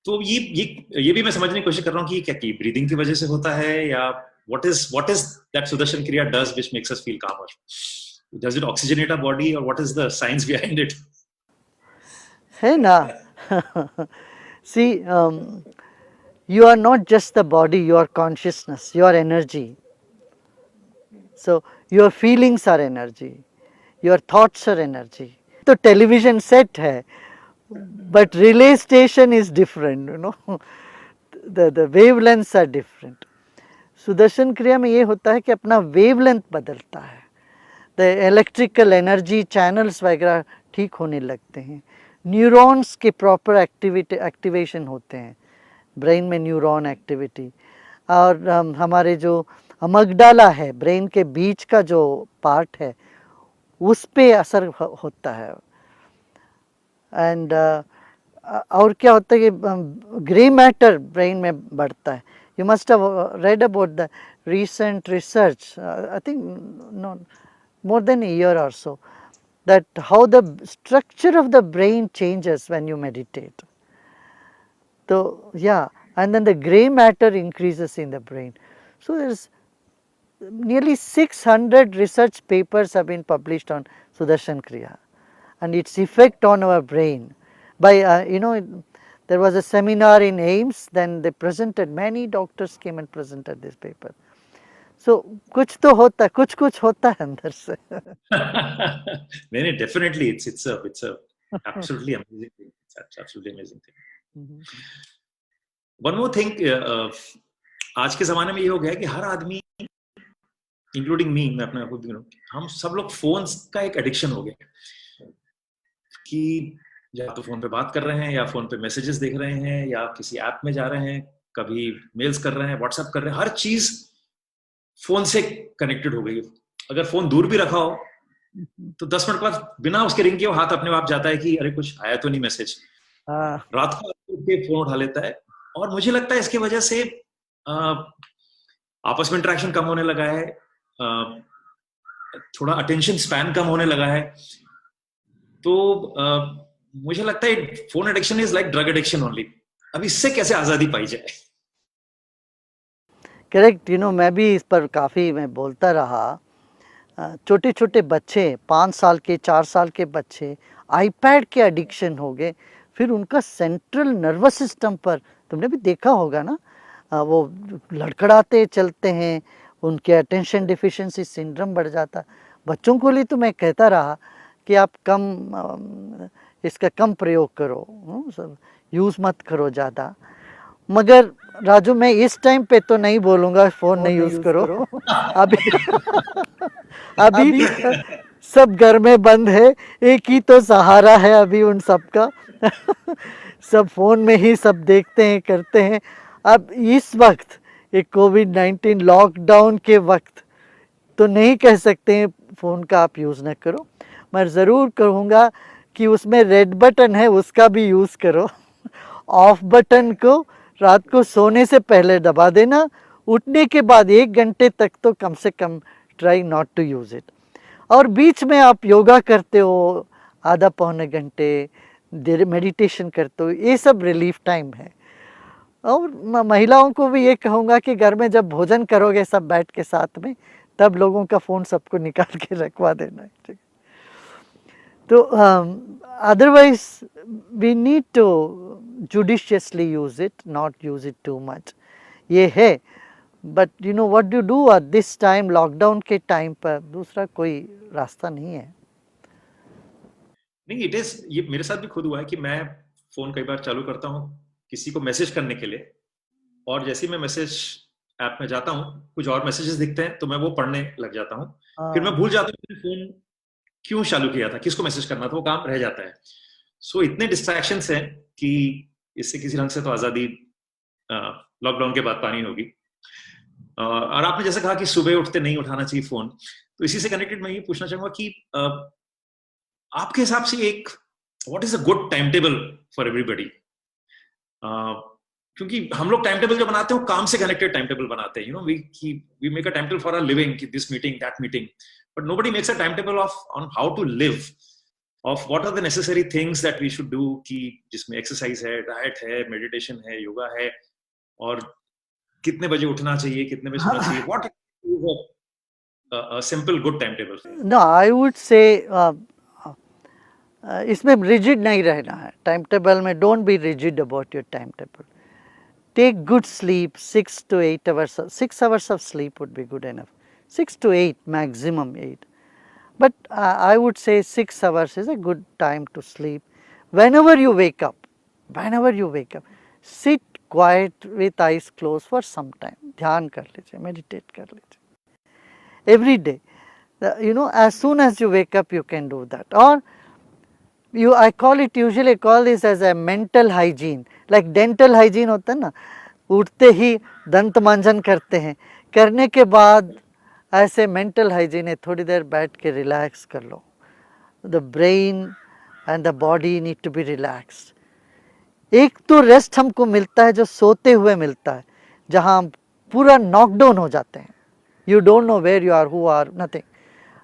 तो ये भी मैं समझने की कोशिश कर रहा हूँ कि क्या की ब्रीदिंग की वजह से होता है, या what is that Sudarshan Kriya does which makes us feel calmer? Does it oxygenate our body, or what is the science behind it? है ना? See, you are not just the body, you are consciousness, you are energy. So your feelings are energy, your thoughts are energy. तो television set है, but relay station is different, you know. The wavelengths are different. Sudarshan क्रिया में ये होता है कि अपना wavelength बदलता है, द इलेक्ट्रिकल एनर्जी चैनल्स वगैरह ठीक होने लगते हैं, न्यूरॉन्स के प्रॉपर एक्टिवेशन होते हैं, ब्रेन में न्यूरॉन एक्टिविटी, और हमारे जो अमगडाला है, ब्रेन के बीच का जो पार्ट है, उस पे असर होता है। एंड और क्या होता है कि ग्रे मैटर ब्रेन में बढ़ता है। You must have read about the recent research, I think no more than a year or so, that how the structure of the brain changes when you meditate. So yeah, and then the gray matter increases in the brain. So there's nearly 600 research papers have been published on Sudarshan Kriya and its effect on our brain. By there was a seminar in AIIMS, then they presented, many doctors came and presented this paper. So कुछ तो होता है, कुछ होता है अंदर से। नहीं, definitely it's a absolutely amazing thing. It's absolutely amazing thing. One more thing, आज के जमाने में ये हो गया है कि हर आदमी, इंक्लूडिंग मी, मैं अपने आप को भी, हम सब लोग फोन्स का एक एडिक्शन हो गया कि या तो फोन पे बात कर रहे हैं, या फोन पे मैसेजेस देख रहे हैं, या किसी ऐप में जा रहे हैं, कभी मेल्स कर रहे हैं, व्हाट्सएप कर रहे हैं, हर चीज फोन से कनेक्टेड हो गई। अगर फोन दूर भी रखा हो तो 10 मिनट बाद बिना उसके रिंग के वो हाथ अपने आप जाता है कि अरे कुछ आया तो नहीं मैसेज। रात को के फोन उठा लेता है, और मुझे लगता है इसकी वजह से आपस में इंटरेक्शन कम होने लगा है, थोड़ा अटेंशन स्पैन कम होने लगा है। तो मुझे लगता है phone addiction is like drug addiction only. अब इससे कैसे आजादी पाई जाए? करेक्ट, मैं भी इस पर काफ़ी मैं बोलता रहा। छोटे छोटे बच्चे, 5 साल के 4 साल के बच्चे आईपैड के एडिक्शन हो गए, फिर उनका सेंट्रल नर्वस सिस्टम पर, तुमने भी देखा होगा ना, वो लड़खड़ाते चलते हैं, उनके अटेंशन डिफिशिएंसी सिंड्रोम बढ़ जाता। बच्चों को लिए तो मैं कहता रहा कि आप इसका कम प्रयोग करो, यूज़ मत करो ज़्यादा। मगर राजू, मैं इस टाइम पे तो नहीं बोलूँगा फ़ोन नहीं यूज़ करो। अभी सब घर में बंद है, एक ही तो सहारा है अभी उन सब का। सब फ़ोन में ही सब देखते हैं, करते हैं। अब इस वक्त, एक कोविड-19 लॉकडाउन के वक्त, तो नहीं कह सकते हैं फ़ोन का आप यूज़ न करो। मैं ज़रूर कहूँगा कि उसमें रेड बटन है, उसका भी यूज़ करो। ऑफ बटन को रात को सोने से पहले दबा देना, उठने के बाद 1 घंटे तक तो कम से कम try not to use it. और बीच में आप योगा करते हो आधा पौने घंटे, देर मेडिटेशन करते हो, ये सब रिलीफ टाइम है। और महिलाओं को भी ये कहूँगा कि घर में जब भोजन करोगे सब बैठ के साथ में, तब लोगों का फ़ोन सबको निकाल के रखवा देना, ठीक। तो otherwise we need to judiciously use it, not use it too much, ये है। But what do do at this time, lockdown के टाइम पर दूसरा कोई रास्ता नहीं है। नहीं, ये मेरे साथ भी खुद हुआ है कि मैं फोन कई बार चालू करता हूँ किसी को मैसेज करने के लिए, और जैसे ही मैं मैसेज ऐप में जाता हूँ, कुछ और मैसेजेस दिखते हैं तो मैं वो पढ़ने लग जाता हूँ। फिर मैं भूल जाता हूँ कि फोन क्यों चालू किया था, किसको मैसेज करना था, वो काम रह जाता है। सो इतने डिस्ट्रैक्शंस हैं कि इससे किसी ढंग से तो आजादी लॉकडाउन के बाद पानी होगी। और आपने जैसे कहा कि सुबह उठते नहीं उठाना चाहिए फोन, तो इसी से कनेक्टेड मैं ये पूछना चाहूंगा कि आपके हिसाब से एक what is a good time table for everybody? क्योंकि हम लोग टाइम टेबल जो बनाते हैं वो काम से कनेक्टेड टाइम टेबल बनाते हैं, we make a time table for our living, this meeting that meeting, but nobody makes a time table of on how to live. of what are the necessary things that we should do कि जिसमें exercise है, diet है, meditation है, yoga है, और कितने बजे उठना चाहिए, कितने बजे सोना चाहिए, what is a simple good timetable? No, I would say इसमें rigid नहीं रहना है timetable में. Don't be rigid about your timetable. Take good sleep, 6 to 8 hours. 6 hours of sleep would be good enough. 6 to 8, maximum 8. But I would say 6 hours is a good time to sleep. Whenever you wake up, sit quiet with eyes closed for some time. ध्यान कर लीजिए, meditate कर लीजिए. Every day, as soon as you wake up, you can do that. Or I usually call this as a mental hygiene. Like dental hygiene होता है ना, उठते ही दंत मंजन करते हैं, करने के बाद ऐसे मेंटल हाइजीन है, थोड़ी देर बैठ के रिलैक्स कर लो. The brain and the body need to be relaxed. एक तो रेस्ट हमको मिलता है जो सोते हुए मिलता है, जहाँ हम पूरा नॉकडाउन हो जाते हैं. You don't know where you are, who are, nothing.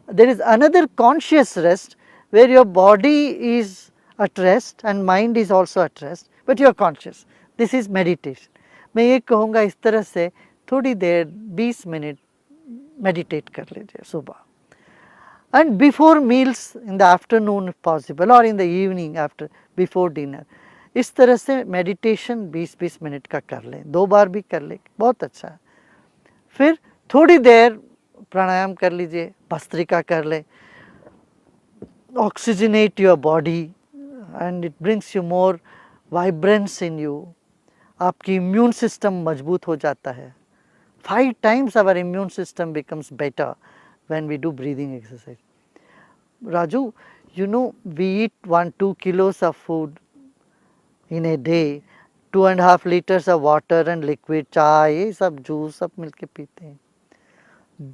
There is another conscious rest where your body is at rest and mind is also at rest, but you are conscious. This is meditation. मैं ये कहूँगा इस तरह से थोड़ी देर 20 minute meditate कर लीजिए सुबह. And before meals in the afternoon if possible, or in the evening after before dinner, इस तरह से मेडिटेशन 20-20 मिनट का कर लें, 2 बार भी कर लें, बहुत अच्छा है. फिर थोड़ी देर प्राणायाम कर लीजिए, भस्त्रिका कर लें. Oxygenate your body and it brings you more vibrance in you. आपकी immune system मजबूत हो जाता है. 5 times our immune system becomes better when we do breathing exercise. Raju, we eat 1-2 kilos of food in a day, 2.5 liters of water and liquid, चाय, ये सब juice सब मिलके पीते हैं.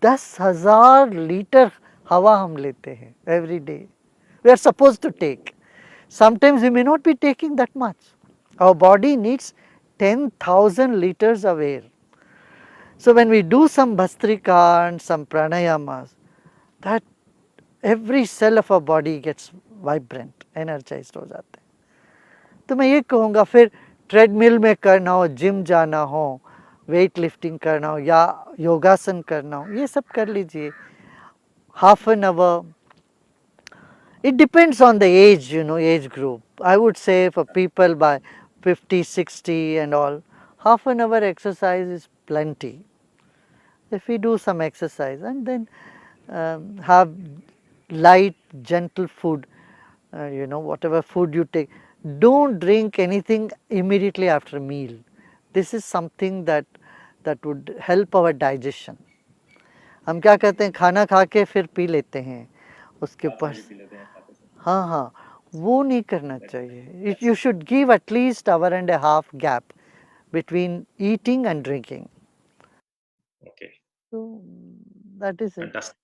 10,000 लीटर हवा हम लेते हैं every day. We are supposed to take. Sometimes we may not be taking that much. Our body needs 10,000 liters of air. So when we do some bhastrika and some pranayamas, that every cell of our body gets vibrant, energized हो जाते हैं. तो मैं ये कहूँगा फिर treadmill में करना हो, जिम जाना हो, वेट लिफ्टिंग करना हो या योगासन करना हो, ये सब कर लीजिए. Half an hour. It depends on the age, age group. I would say for people by 50, 60 and all, half an hour exercise is plenty. If we do some exercise and then have light, gentle food, whatever food you take, don't drink anything immediately after a meal. This is something that would help our digestion. हम क्या कहते हैं, खाना खा के फिर P लेते हैं उसके ऊपर. हाँ हाँ, वो नहीं करना चाहिए. You should give at least hour and a half gap between eating and drinking. Okay. So that is it. Fantastic.